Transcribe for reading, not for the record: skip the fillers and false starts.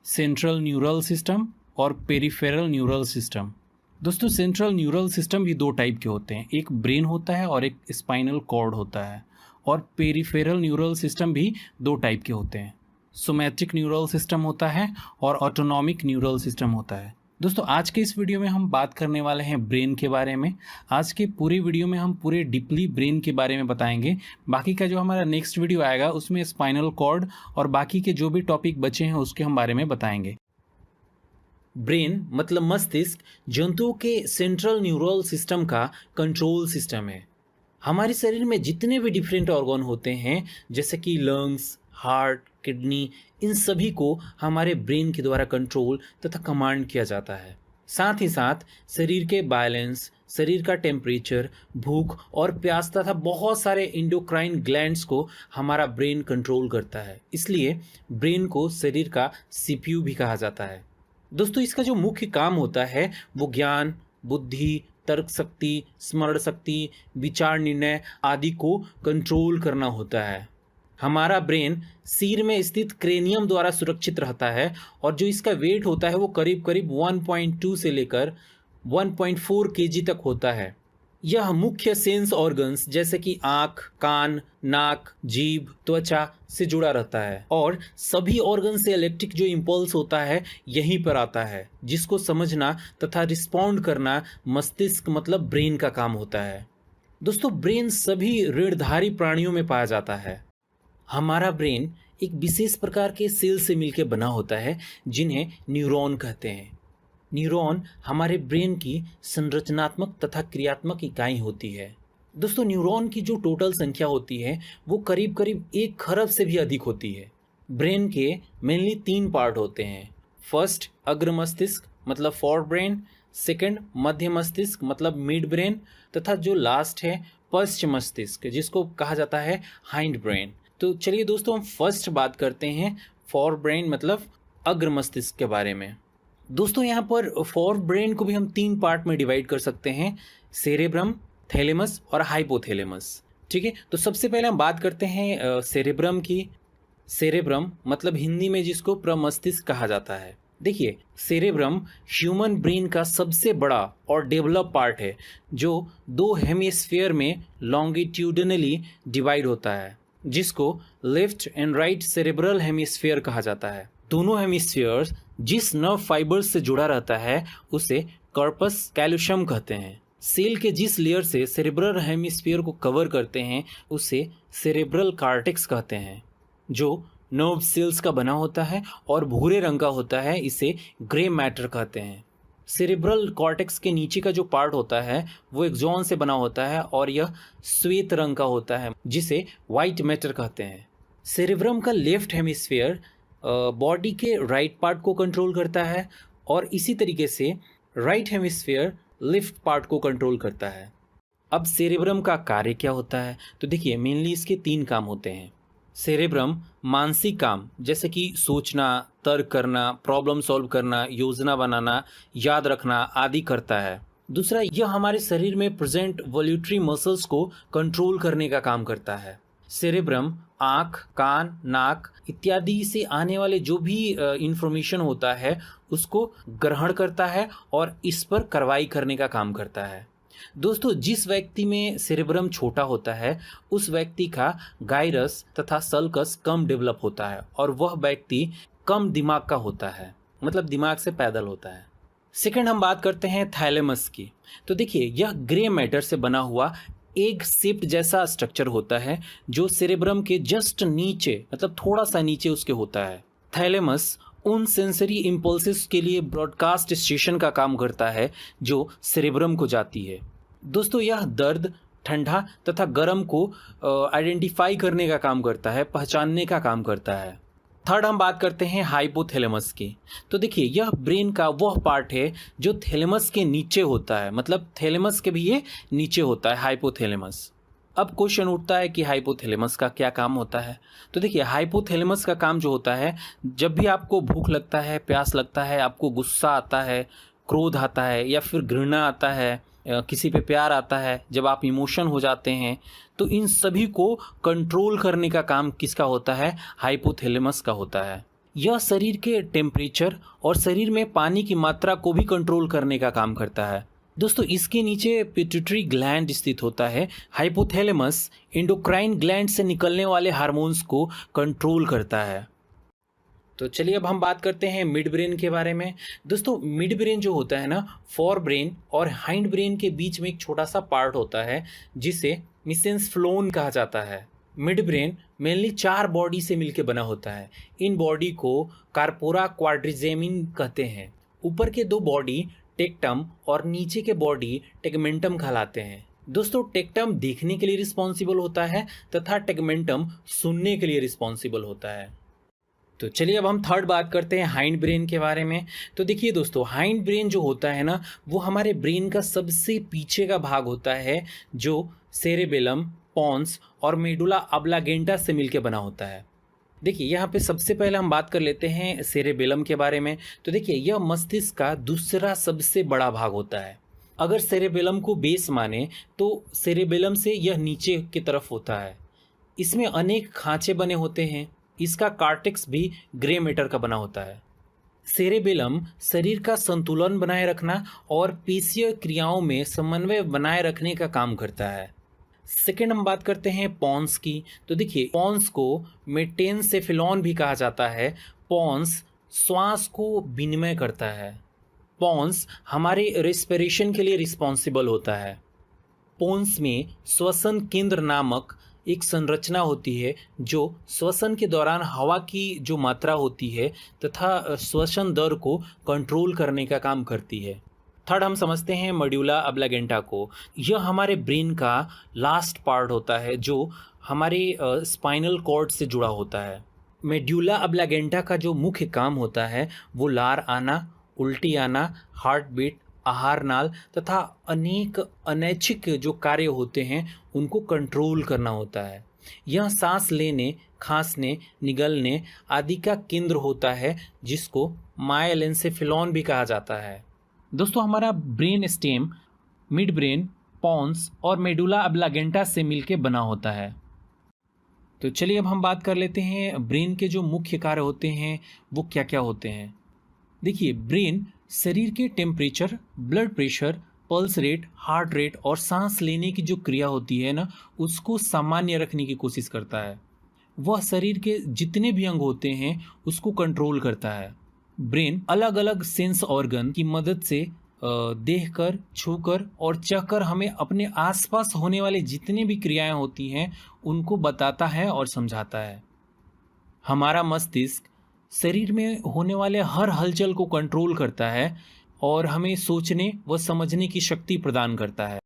Central neural system और peripheral neural system. दोस्तों central neural system भी दो टाइप के होते हैं, एक ब्रेन होता है और एक स्पाइनल कॉर्ड होता है। और पेरिफेरल न्यूरल सिस्टम भी दो टाइप के होते हैं, सोमैटिक न्यूरल सिस्टम होता है और ऑटोनॉमिक न्यूरल सिस्टम होता है। दोस्तों आज के इस वीडियो में हम बात करने वाले हैं ब्रेन के बारे में। आज के पूरे वीडियो में हम पूरे डीपली ब्रेन के बारे में बताएंगे। बाकी का जो हमारा नेक्स्ट वीडियो आएगा उसमें स्पाइनल कॉर्ड और बाकी के जो भी टॉपिक बचे हैं उसके हम बारे में बताएंगे। ब्रेन मतलब मस्तिष्क जंतुओं के सेंट्रल न्यूरल सिस्टम का कंट्रोल सिस्टम है। हमारे शरीर में जितने भी डिफरेंट ऑर्गन होते हैं जैसे कि लंग्स, हार्ट, किडनी, इन सभी को हमारे ब्रेन के द्वारा कंट्रोल तथा कमांड किया जाता है। साथ ही साथ शरीर के बैलेंस, शरीर का टेम्परेचर, भूख और प्यास तथा बहुत सारे इंडोक्राइन ग्लैंड्स को हमारा ब्रेन कंट्रोल करता है। इसलिए ब्रेन को शरीर का सीपीयू भी कहा जाता है। दोस्तों इसका जो मुख्य काम होता है वो ज्ञान, बुद्धि, तर्क शक्ति, स्मरण शक्ति, विचार निर्णय आदि को कंट्रोल करना होता है। हमारा ब्रेन सिर में स्थित क्रेनियम द्वारा सुरक्षित रहता है और जो इसका वेट होता है वो करीब करीब 1.2 से लेकर 1.4 केजी तक होता है। यह मुख्य सेंस ऑर्गन्स जैसे कि आँख, कान, नाक, जीभ, त्वचा से जुड़ा रहता है और सभी ऑर्गन से इलेक्ट्रिक जो इम्पल्स होता है यहीं पर आता है, जिसको समझना तथा रिस्पॉन्ड करना मस्तिष्क मतलब ब्रेन का काम होता है। दोस्तों ब्रेन सभी ऋणधारी प्राणियों में पाया जाता है। हमारा ब्रेन एक विशेष प्रकार के सेल से मिलकर बना होता है जिन्हें न्यूरॉन कहते हैं। न्यूरॉन हमारे ब्रेन की संरचनात्मक तथा क्रियात्मक इकाई होती है। दोस्तों न्यूरॉन की जो टोटल संख्या होती है वो करीब करीब 1 खरब से भी अधिक होती है। ब्रेन के मेनली 3 पार्ट होते हैं। फर्स्ट अग्र मस्तिष्क मतलब फोर ब्रेन, सेकंड मध्य मस्तिष्क मतलब मिड ब्रेन तथा जो लास्ट है पश्च मस्तिष्क जिसको कहा जाता है हाइंड ब्रेन। तो चलिए दोस्तों हम फर्स्ट बात करते हैं फोर ब्रेन मतलब अग्र मस्तिष्क के बारे में। दोस्तों यहाँ पर फोर ब्रेन को भी हम 3 पार्ट में डिवाइड कर सकते हैं, सेरेब्रम, थैलेमस और हाइपोथैलेमस। ठीक है, तो सबसे पहले हम बात करते हैं सेरेब्रम की। सेरेब्रम मतलब हिंदी में जिसको प्रमस्तिष्क कहा जाता है। देखिए सेरेब्रम ह्यूमन ब्रेन का सबसे बड़ा और डेवलप पार्ट है जो 2 हेमिस्फीयर में लॉन्गिट्यूडनली डिवाइड होता है, जिसको left and right cerebral hemisphere कहा जाता है। दोनों हेमिस्फीयर जिस नर्व फाइबर से जुड़ा रहता है उसे कॉर्पस कैल्शियम कहते हैं। सेल के जिस लेयर से सेरेब्रल हेमिस्फीयर को कवर करते हैं उसे सेरेब्रल कॉर्टेक्स कहते हैं, जो नर्व सेल्स का बना होता है और भूरे रंग का होता है, इसे ग्रे मैटर कहते हैं। सेरेब्रल कॉर्टेक्स के नीचे का जो पार्ट होता है वो एक्सॉन से बना होता है और यह श्वेत रंग का होता है जिसे वाइट मैटर कहते हैं। सेरेब्रम का लेफ्ट हेमिस्फीयर बॉडी के राइट पार्ट को कंट्रोल करता है और इसी तरीके से राइट हेमिस्फीयर लेफ्ट पार्ट को कंट्रोल करता है। अब सेरेब्रम का कार्य क्या होता है, तो देखिए मेनली इसके 3 काम होते हैं। सेरेब्रम मानसिक काम जैसे कि सोचना, तर्क करना, प्रॉब्लम सॉल्व करना, योजना बनाना, याद रखना आदि करता है। दूसरा यह हमारे शरीर में प्रेजेंट वॉल्यूटरी मसल्स को कंट्रोल करने का काम करता है। सेरेब्रम आँख, कान, नाक इत्यादि से आने वाले जो भी इंफॉर्मेशन होता है उसको ग्रहण करता है और इस पर कार्रवाई करने का काम करता है। दोस्तों जिस व्यक्ति में सेरेब्रम छोटा होता है उस व्यक्ति का गाइरस तथा सल्कस कम डेवलप होता है और वह व्यक्ति कम दिमाग का होता है, मतलब दिमाग से पैदल होता है। सेकंड हम बात करते हैं थैलेमस की। तो देखिए यह ग्रे मैटर से बना हुआ एग शेप्ड जैसा स्ट्रक्चर होता है जो सेरेब्रम के जस्ट नीचे मतलब थोड़ा सा नीचे उसके होता है। थैलेमस उन सेंसरी इम्पल्सेस के लिए ब्रॉडकास्ट स्टेशन का काम करता है जो सेरेब्रम को जाती है। दोस्तों यह दर्द, ठंडा तथा गर्म को आइडेंटिफाई करने का काम करता है, पहचानने का काम करता है। थर्ड हम बात करते हैं हाइपोथैलेमस की। तो देखिए यह ब्रेन का वह पार्ट है जो थैलेमस के नीचे होता है, मतलब थैलेमस के भी ये नीचे होता है हाइपोथैलेमस। अब क्वेश्चन उठता है कि हाइपोथैलेमस का क्या काम होता है। तो देखिए हाइपोथैलेमस का काम जो होता है, जब भी आपको भूख लगता है, प्यास लगता है, आपको गुस्सा आता है, क्रोध आता है या फिर घृणा आता है, किसी पे प्यार आता है, जब आप इमोशन हो जाते हैं, तो इन सभी को कंट्रोल करने का काम किसका होता है, हाइपोथैलेमस का होता है। यह शरीर के टेम्परेचर और शरीर में पानी की मात्रा को भी कंट्रोल करने का काम करता है। दोस्तों इसके नीचे पिट्यूटरी ग्लैंड स्थित होता है। हाइपोथैलेमस एंडोक्राइन ग्लैंड से निकलने वाले हार्मोन्स को कंट्रोल करता है। तो चलिए अब हम बात करते हैं मिड ब्रेन के बारे में। दोस्तों मिड ब्रेन जो होता है ना, फोर ब्रेन और हाइंड ब्रेन के बीच में एक छोटा सा पार्ट होता है जिसे मिसेंस कहा जाता है। मिड ब्रेन मेनली 4 बॉडी से मिलकर बना होता है। इन बॉडी को कार्पोरा क्वाड्रिजेमिन कहते हैं। ऊपर के 2 बॉडी टेक्टम और नीचे के बॉडी टेगमेंटम कहलाते हैं। दोस्तों टेक्टम देखने के लिए रिस्पॉन्सिबल होता है तथा टेगमेंटम सुनने के लिए रिस्पॉन्सिबल होता है। तो चलिए अब हम थर्ड बात करते हैं हाइंड ब्रेन के बारे में। तो देखिए दोस्तों, हाइंड ब्रेन जो होता है ना, वो हमारे ब्रेन का सबसे पीछे का भाग होता है जो सेरेबेलम, पॉन्स और मेडुला ऑब्लांगेटा से मिलकर बना होता है। देखिए यहाँ पे सबसे पहले हम बात कर लेते हैं सेरेबेलम के बारे में। तो देखिए यह मस्तिष्क का दूसरा सबसे बड़ा भाग होता है। अगर सेरेबेलम को बेस माने तो सेरेबेलम से यह नीचे की तरफ होता है। इसमें अनेक खांचे बने होते हैं। इसका कार्टेक्स भी ग्रे मैटर का बना होता है। सेरेबेलम शरीर का संतुलन बनाए रखना और पेशीय क्रियाओं में समन्वय बनाए रखने का काम करता है। सेकेंड हम बात करते हैं पॉन्स की। तो देखिए पॉन्स को मेटेनसेफेलॉन भी कहा जाता है। पॉन्स श्वास को विनिमय करता है। पॉन्स हमारे रेस्पिरेशन के लिए रिस्पॉन्सिबल होता है। पॉन्स में श्वसन केंद्र नामक एक संरचना होती है जो श्वसन के दौरान हवा की जो मात्रा होती है तथा श्वसन दर को कंट्रोल करने का काम करती है। थर्ड हम समझते हैं मेडुला ऑब्लांगेटा को। यह हमारे ब्रेन का लास्ट पार्ट होता है जो हमारे स्पाइनल कॉर्ड से जुड़ा होता है। मेडुला ऑब्लांगेटा का जो मुख्य काम होता है वो लार आना, उल्टी आना, हार्ट बीट, आहार नाल तथा अनेक अनैच्छिक जो कार्य होते हैं उनको कंट्रोल करना होता है। यह सांस लेने, खांसने, निगलने आदि का केंद्र होता है जिसको माइलेंसेफेलॉन भी कहा जाता है। दोस्तों हमारा brain stem mid brain, pons और मेडुला ऑब्लांगेटा से मिलकर बना होता है। तो चलिए अब हम बात कर लेते हैं ब्रेन के जो मुख्य कार्य होते हैं वो क्या क्या होते हैं। देखिए ब्रेन शरीर के temperature, blood pressure, pulse rate, heart rate और सांस लेने की जो क्रिया होती है ना, उसको सामान्य रखने की कोशिश करता है। वह शरीर के जितने भी अंग होते हैं उसको कंट्रोल करता है। ब्रेन अलग अलग सेंस ऑर्गन की मदद से देखकर, छूकर और चखकर हमें अपने आसपास होने वाले जितने भी क्रियाएं होती हैं उनको बताता है और समझाता है। हमारा मस्तिष्क शरीर में होने वाले हर हलचल को कंट्रोल करता है और हमें सोचने व समझने की शक्ति प्रदान करता है।